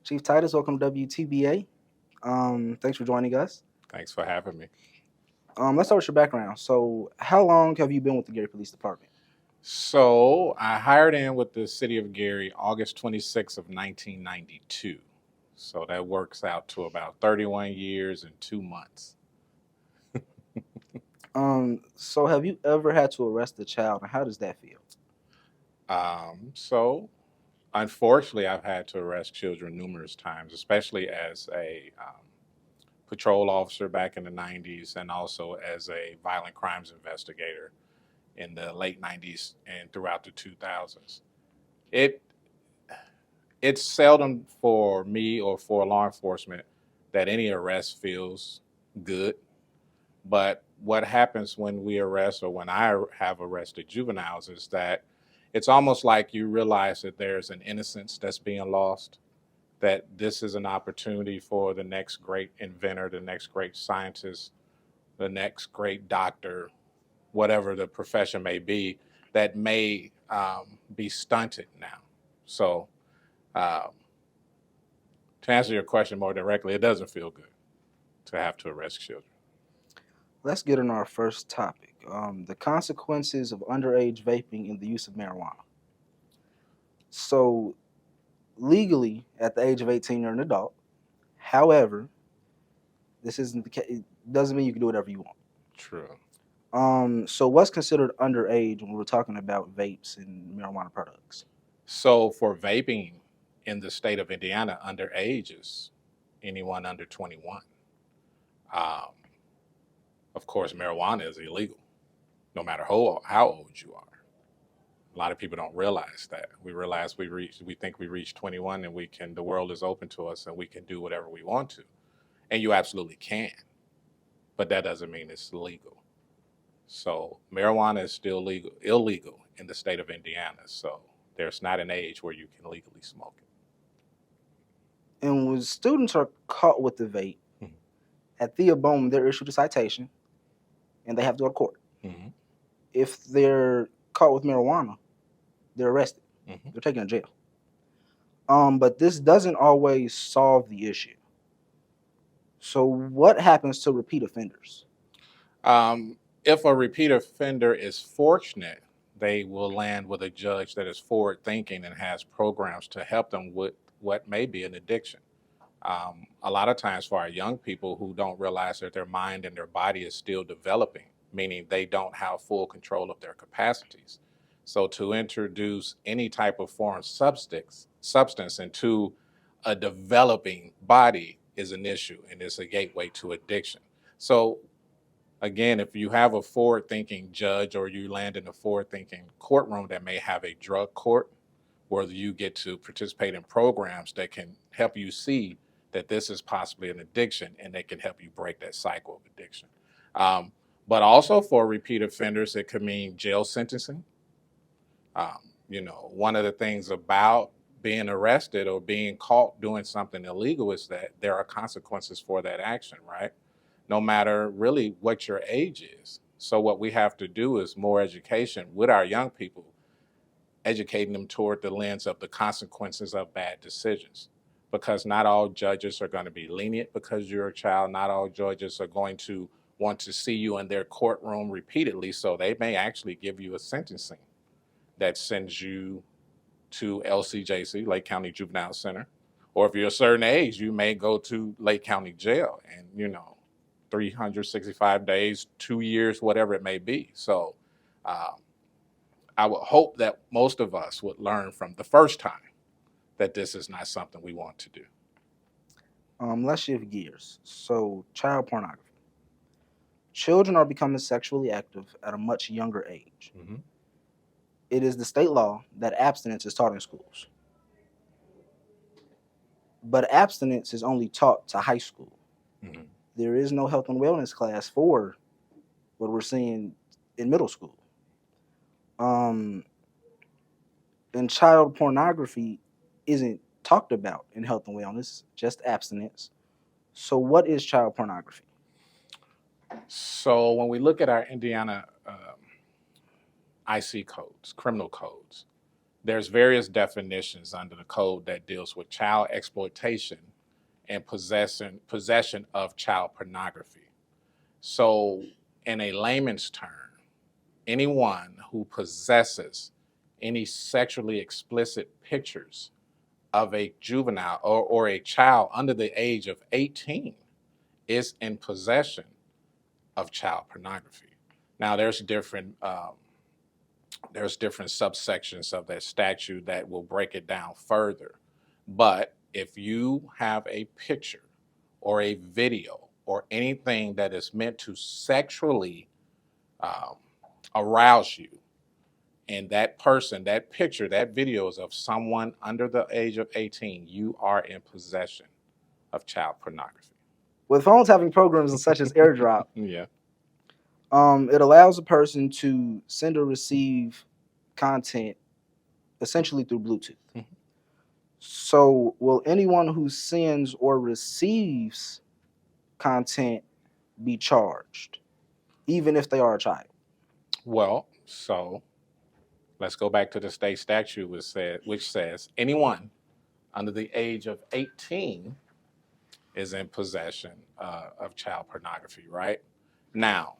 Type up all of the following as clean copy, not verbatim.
Chief Titus, welcome to WTBA. Thanks for joining us. Thanks for having me. Let's start with your background. So, how long have you been with the Gary Police Department? So I hired in with the city of Gary August 26th of 1992. So that works out to about 31 years and 2 months. So have you ever had to arrest a child, and how does that feel? So unfortunately, I've had to arrest children numerous times, especially as a patrol officer back in the 90s and also as a violent crimes investigator in the late 90s and throughout the 2000s. It it's seldom for me or for law enforcement that any arrest feels good. But what happens when we arrest or when I have arrested juveniles is that it's almost like you realize that there's an innocence that's being lost, that this is an opportunity for the next great inventor, the next great scientist, the next great doctor, whatever the profession may be, that may be stunted now. So, um, to answer your question more directly, it doesn't feel good to have to arrest children. Let's get on our first topic: the consequences of underage vaping and the use of marijuana. So, legally, at the age of 18, you're an adult. However, this isn't the case. It doesn't mean you can do whatever you want. True. So what's considered underage when we're talking about vapes and marijuana products? So for vaping in the state of Indiana, underage is anyone under 21. Um, of course, marijuana is illegal, no matter how old you are. A lot of people don't realize that. We think we reach 21 and the world is open to us and we can do whatever we want to. And you absolutely can, but that doesn't mean it's legal. So marijuana is still illegal in the state of Indiana. So there's not an age where you can legally smoke And when students are caught with the vape, it. at Thea Bowman, they're issued a citation and they have to go to court. Mm-hmm. If they're caught with marijuana, they're arrested. Mm-hmm. They're taken to jail. But this doesn't always solve the issue. So what happens to repeat offenders? If a repeat offender is fortunate, they will land with a judge that is forward thinking and has programs to help them with what may be an addiction. A lot of times for our young people who don't realize that their mind and their body is still developing, meaning they don't have full control of their capacities. So to introduce any type of foreign substance into a developing body is an issue and it's a gateway to addiction. So again, if you have a forward thinking judge or you land in a forward thinking courtroom that may have a drug court, where you get to participate in programs that can help you see that this is possibly an addiction and they can help you break that cycle of addiction. Um, but also for repeat offenders, it could mean jail sentencing. One of the things about being arrested or being caught doing something illegal is that there are consequences for that action, right? No matter really what your age is. So what we have to do is more education with our young people, educating them toward the lens of the consequences of bad decisions. Because not all judges are going to be lenient because you're a child. Not all judges are going to want to see you in their courtroom repeatedly. So they may actually give you a sentencing that sends you to LCJC, Lake County Juvenile Center. Or if you're a certain age, you may go to Lake County Jail and, 365 days, 2 years, whatever it may be. So uh, I would hope that most of us would learn from the first time that this is not something we want to do. Let's shift gears. So, child pornography. Children are becoming sexually active at a much younger age. Mm-hmm. It is the state law that abstinence is taught in schools. But abstinence is only taught to high school. Mm-hmm. There is no health and wellness class for what we're seeing in middle school. Um, and child pornography isn't talked about in health and wellness, just abstinence. So, what is child pornography? So when we look at our Indiana IC codes, criminal codes, there's various definitions under the code that deals with child exploitation and possession of child pornography. So, in a layman's term, anyone who possesses any sexually explicit pictures of a juvenile or a child under the age of 18 is in possession of child pornography. Now, there's different subsections of that statute that will break it down further. But if you have a picture or a video or anything that is meant to sexually um, arouse you, and that person, that picture, that video is of someone under the age of 18, you are in possession of child pornography. With phones having programs such as AirDrop, Yeah. it allows a person to send or receive content essentially through Bluetooth. Mhm. So, will anyone who sends or receives content be charged, even if they are a child? Well, so let's go back to the state statute which says anyone under the age of 18 is in possession of child pornography, right? Now,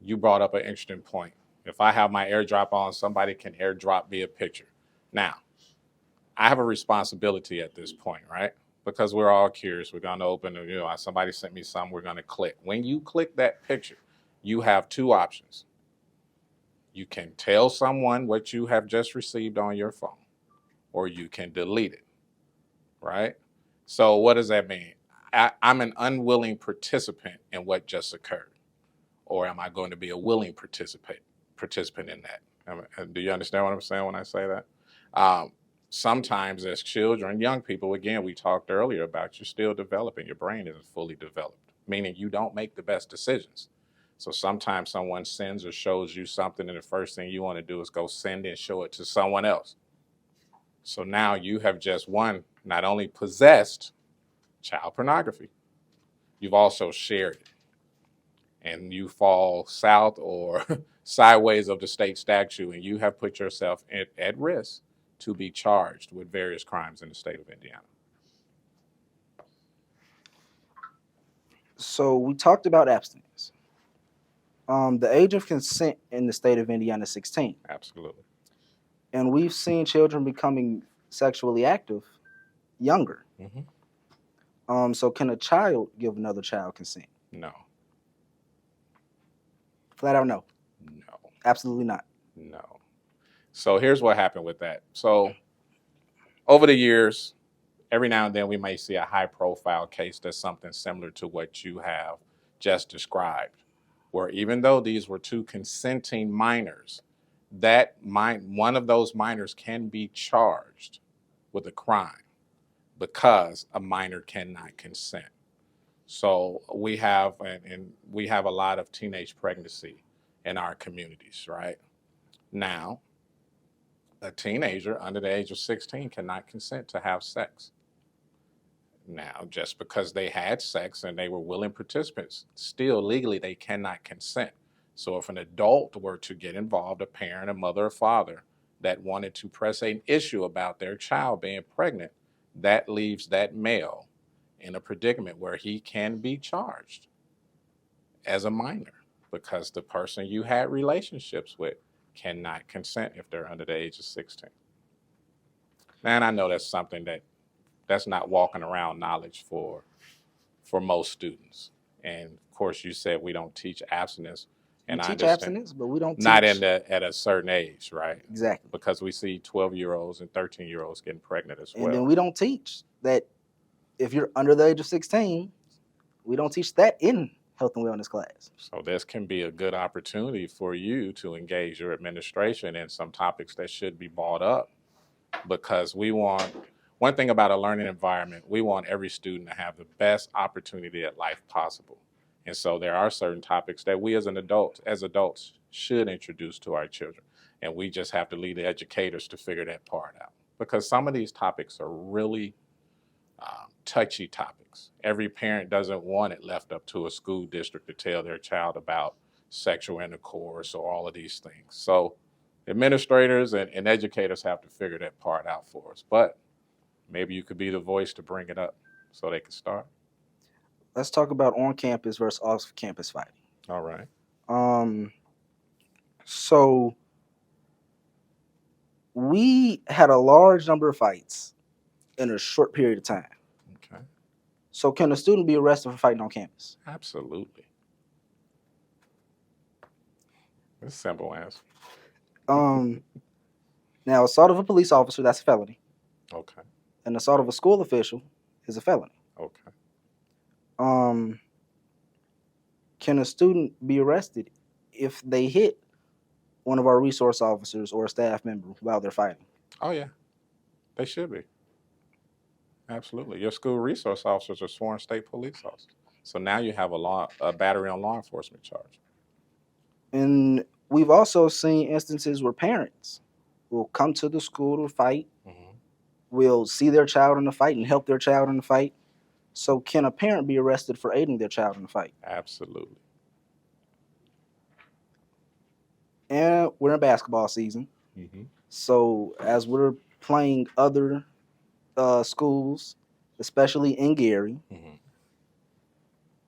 you brought up an interesting point. If I have my AirDrop on, somebody can AirDrop me a picture. Now, I have a responsibility at this point, right? Because we're all curious. We're going to open, somebody sent me something, we're going to click. When you click that picture, you have two options. You can tell someone what you have just received on your phone, or you can delete it, right? So what does that mean? I'm an unwilling participant in what just occurred, or am I going to be a willing participant in that? Do you understand what I'm saying when I say that? Sometimes as children, young people, again, we talked earlier about you're still developing. Your brain isn't fully developed, meaning you don't make the best decisions. So sometimes someone sends or shows you something, and the first thing you want to do is go send and show it to someone else. So now you have just not only possessed child pornography, you've also shared it. And you fall south or sideways of the state statute, and you have put yourself at risk to be charged with various crimes in the state of Indiana. So, we talked about abstinence. The age of consent in the state of Indiana is 16. Absolutely. And we've seen children becoming sexually active younger. Mm-hmm. So, can a child give another child consent? No. Flat out no. No. Absolutely not. No. So here's what happened with that. So over the years, every now and then we may see a high profile case that's something similar to what you have just described, where even though these were two consenting minors, one of those minors can be charged with a crime because a minor cannot consent. So we have a lot of teenage pregnancy in our communities, right? Now, a teenager under the age of 16 cannot consent to have sex. Now, just because they had sex and they were willing participants, still legally they cannot consent. So if an adult were to get involved, a parent, a mother, or father, that wanted to press an issue about their child being pregnant, that leaves that male in a predicament where he can be charged as a minor because the person you had relationships with cannot consent if they're under the age of 16. And I know that's something that's not walking around knowledge for most students. And of course, you said we don't teach abstinence. And we I teach understand abstinence, but we don't not teach at a certain age, right? Exactly. Because we see 12-year-olds and 13-year-olds getting pregnant as well. And then we don't teach that if you're under the age of 16, we don't teach that in health and wellness class. So this can be a good opportunity for you to engage your administration in some topics that should be brought up, because one thing about a learning environment, we want every student to have the best opportunity at life possible. And so there are certain topics that we as adults should introduce to our children. And we just have to leave the educators to figure that part out, because some of these topics are really touchy topics. Every parent doesn't want it left up to a school district to tell their child about sexual intercourse or all of these things. So Administrators and educators have to figure that part out for us. But maybe you could be the voice to bring it up so they can start. Let's talk about on campus versus off campus fighting. All right. Um, so we had a large number of fights in a short period of time. Okay. So can a student be arrested for fighting on campus? Absolutely. It's a simple answer. Um, Now, assault of a police officer, that's a felony. Okay. And assault of a school official is a felony. Okay. Can a student be arrested if they hit one of our resource officers or a staff member while they're fighting? Oh yeah, they should be. Absolutely. Your school resource officers are sworn state police officers. So now you have a battery on law enforcement charge. And we've also seen instances where parents will come to the school to fight, will see their child in the fight and help their child in the fight. So can a parent be arrested for aiding their child in the fight? Absolutely. And we're in basketball season. So as we're playing other schools, especially in Gary,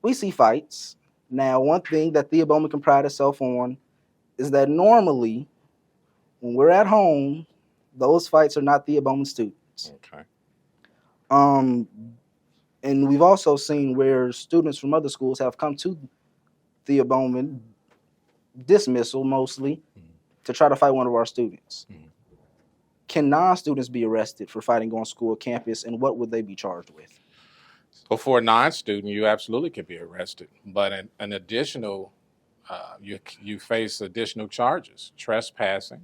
we see fights. Now, one thing that Thea Bowman can pride herself on is that normally when we're at home, those fights are not Thea Bowman students. Okay. And we've also seen where students from other schools have come to Thea Bowman, dismissal mostly, to try to fight one of our students. Can non-students be arrested for fighting on school campus, and what would they be charged with? So for a non-student, you absolutely can be arrested, but an additional, you face additional charges: trespassing.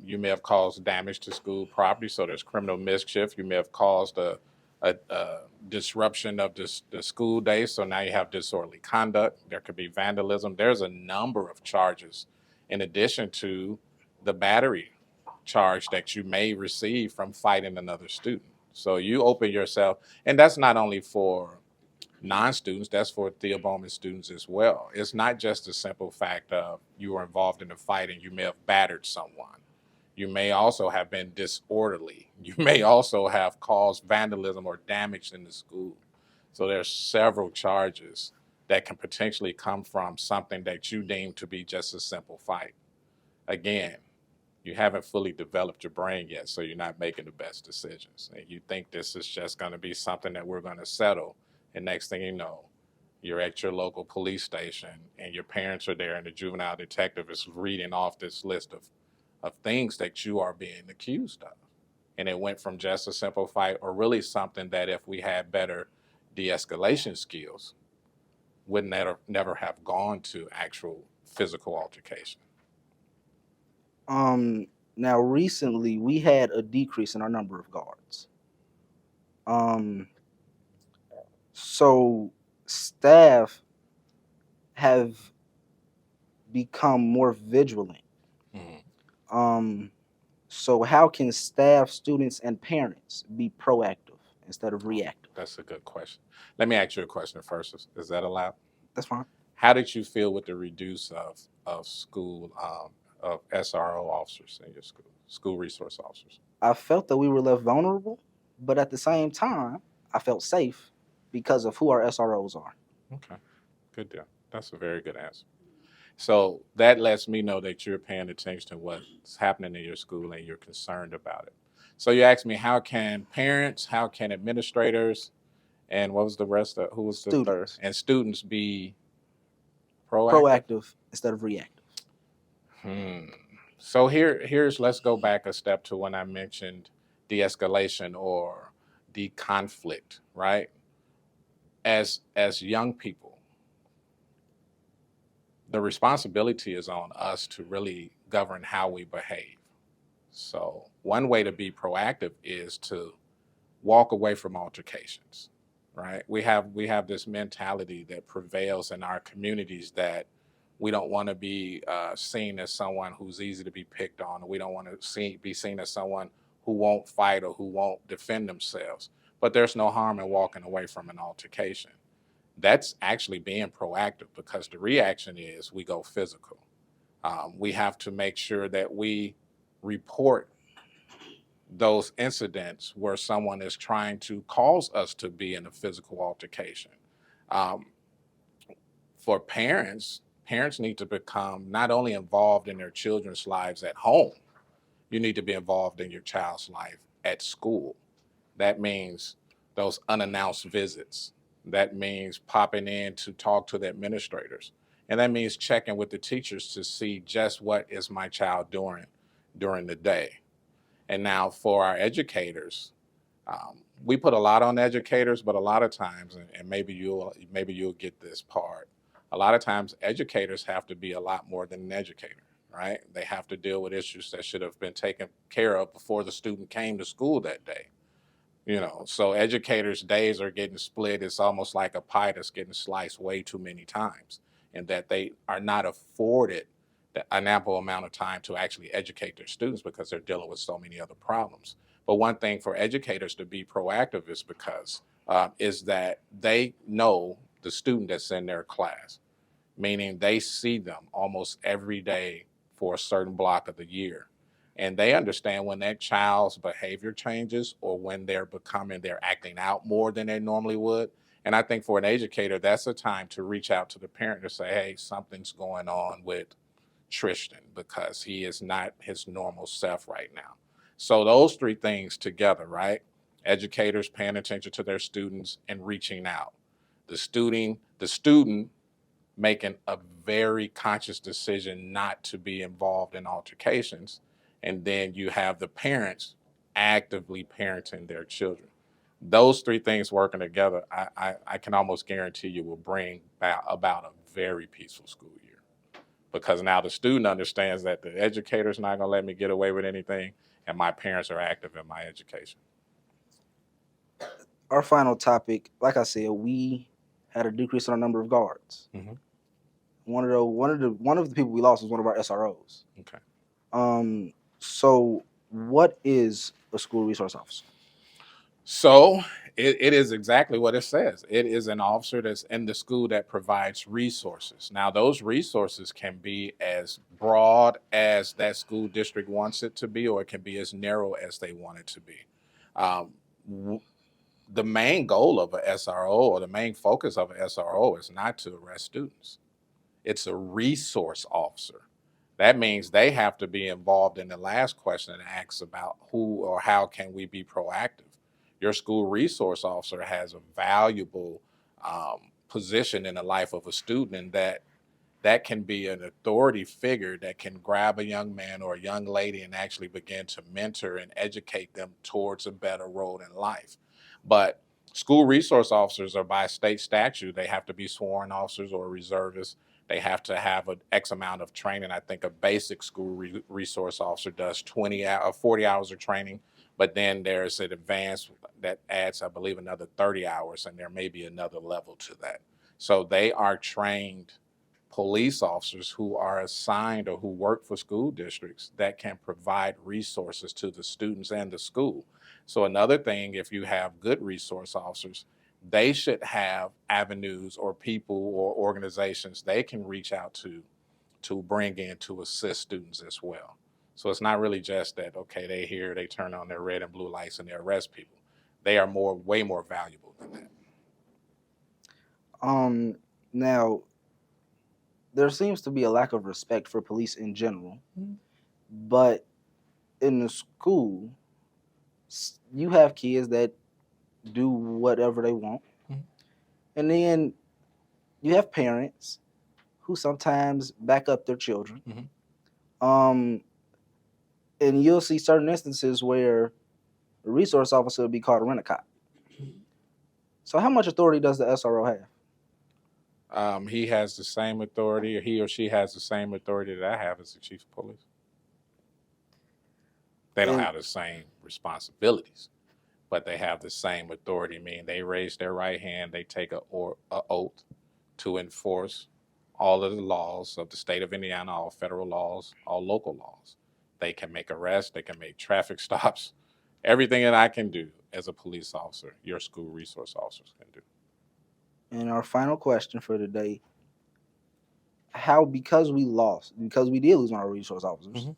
You may have caused damage to school property, so there's criminal mischief. You may have caused a disruption of the school day, so now you have disorderly conduct. There could be vandalism. There's a number of charges in addition to the battery charge that you may receive from fighting another student. So you open yourself, and that's not only for non-students, that's for Thea Bowman students as well. It's not just the simple fact of you were involved in a fight and you may have battered someone. You may also have been disorderly. You may also have caused vandalism or damage in the school. So there's several charges that can potentially come from something that you deem to be just a simple fight. Again, you haven't fully developed your brain yet, so you're not making the best decisions. And you think this is just going to be something that we're going to settle. And next thing you know, you're at your local police station and your parents are there and the juvenile detective is reading off this list of things that you are being accused of. And it went from just a simple fight or really something that if we had better de-escalation skills, would never have gone to actual physical altercation. Now recently we had a decrease in our number of guards. So staff have become more vigilant. So how can staff, students, and parents be proactive instead of reactive? That's a good question. Let me ask you a question first. Is that allowed? That's fine. How did you feel with the reduce of school of SRO officers in your school resource officers? I felt that we were left vulnerable, but at the same time, I felt safe because of who our SROs are. Okay, good deal. That's a very good answer. So that lets me know that you're paying attention to what's happening in your school and you're concerned about it. So you asked me, how can parents, how can administrators, and what was the rest of, who was the third? And students be proactive instead of reactive. So here's let's go back a step to when I mentioned de-escalation or de-conflict, right? As young people, the responsibility is on us to really govern how we behave. So one way to be proactive is to walk away from altercations, right? We have this mentality that prevails in our communities that we don't want to be seen as someone who's easy to be picked on, or we don't want to be seen as someone who won't fight or who won't defend themselves. But there's no harm in walking away from an altercation. That's actually being proactive, because the reaction is we go physical. We have to make sure that we report those incidents where someone is trying to cause us to be in a physical altercation. Um, for parents, parents need to become not only involved in their children's lives at home, you need to be involved in your child's life at school. That means those unannounced visits. That means popping in to talk to the administrators. And that means checking with the teachers to see just what is my child doing during the day. And now for our educators, we put a lot on educators, but a lot of times, and maybe you'll get this part. A lot of times, educators have to be a lot more than an educator, right? They have to deal with issues that should have been taken care of before the student came to school that day. So educators' days are getting split. It's almost like a pie that's getting sliced way too many times, and that they are not afforded an ample amount of time to actually educate their students because they're dealing with so many other problems. But one thing for educators to be proactive is that they know the student that's in their class, meaning they see them almost every day for a certain block of the year. And they understand when that child's behavior changes or when they're acting out more than they normally would. And I think for an educator, that's a time to reach out to the parent to say, hey, something's going on with Tristen because he is not his normal self right now. So those three things together, right? Educators paying attention to their students and reaching out. The student making a very conscious decision not to be involved in altercations. And then you have the parents actively parenting their children. Those three things working together, I can almost guarantee you will bring about a very peaceful school year. Because now the student understands that the educator's not going to let me get away with anything, and my parents are active in my education. Our final topic, like I said, we had a decrease in our number of guards. Mhm. One of the people we lost was one of our SROs. Okay. So what is a school resource officer? So it is exactly what it says. It is an officer that's in the school that provides resources. Now, those resources can be as broad as that school district wants it to be, or it can be as narrow as they want it to be. Um, the main goal of a SRO or the main focus of a SRO is not to arrest students. It's a resource officer. That means they have to be involved in the last question and asks about who or how can we be proactive. Your school resource officer has a valuable position in the life of a student, and that can be an authority figure that can grab a young man or a young lady and actually begin to mentor and educate them towards a better road in life. But school resource officers are by state statute, they have to be sworn officers or reservists. They have to have an X amount of training. I think a basic school resource officer does 40 hours of training, but then there's an advanced that adds, I believe, another 30 hours, and there may be another level to that. So they are trained police officers who are assigned or who work for school districts that can provide resources to the students and the school. So another thing, if you have good resource officers, they should have avenues or people or organizations they can reach out to bring in to assist students as well. So it's not really just that, okay, they here, they turn on their red and blue lights and they arrest people. They are way more valuable than that. Now there seems to be a lack of respect for police in general, but in the school, you have kids that do whatever they want, and then you have parents who sometimes back up their children. And you'll see certain instances where a resource officer will be called a rent-a-cop. So how much authority does the SRO have? He has the same authority, or he or she has the same authority that I have as the chief of police. They don't have the same responsibilities, but they have the same authority, meaning they raise their right hand, they take an oath to enforce all of the laws of the state of Indiana, all federal laws, all local laws. They can make arrests, they can make traffic stops, everything that I can do as a police officer, your school resource officers can do. And our final question for today, because we did lose one of our resource officers,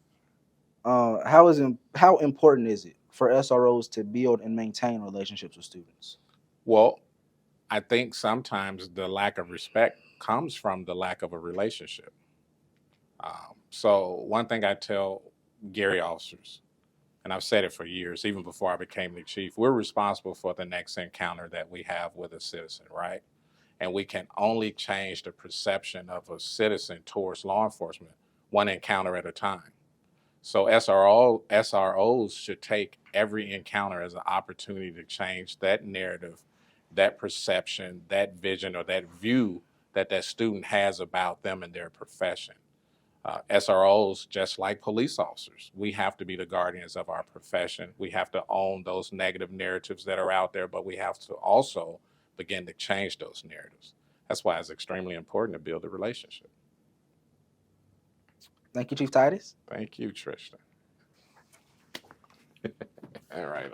How important is it for SROs to build and maintain relationships with students? Well, I think sometimes the lack of respect comes from the lack of a relationship. So one thing I tell Gary officers, and I've said it for years, even before I became the chief, we're responsible for the next encounter that we have with a citizen, right? And we can only change the perception of a citizen towards law enforcement one encounter at a time. So SROs should take every encounter as an opportunity to change that narrative, that perception, that vision, or that view that that student has about them and their profession. SROs, just like police officers, we have to be the guardians of our profession. We have to own those negative narratives that are out there, but we have to also begin to change those narratives. That's why it's extremely important to build a relationship. Thank you, Chief Titus. Thank you, Tristen. All right.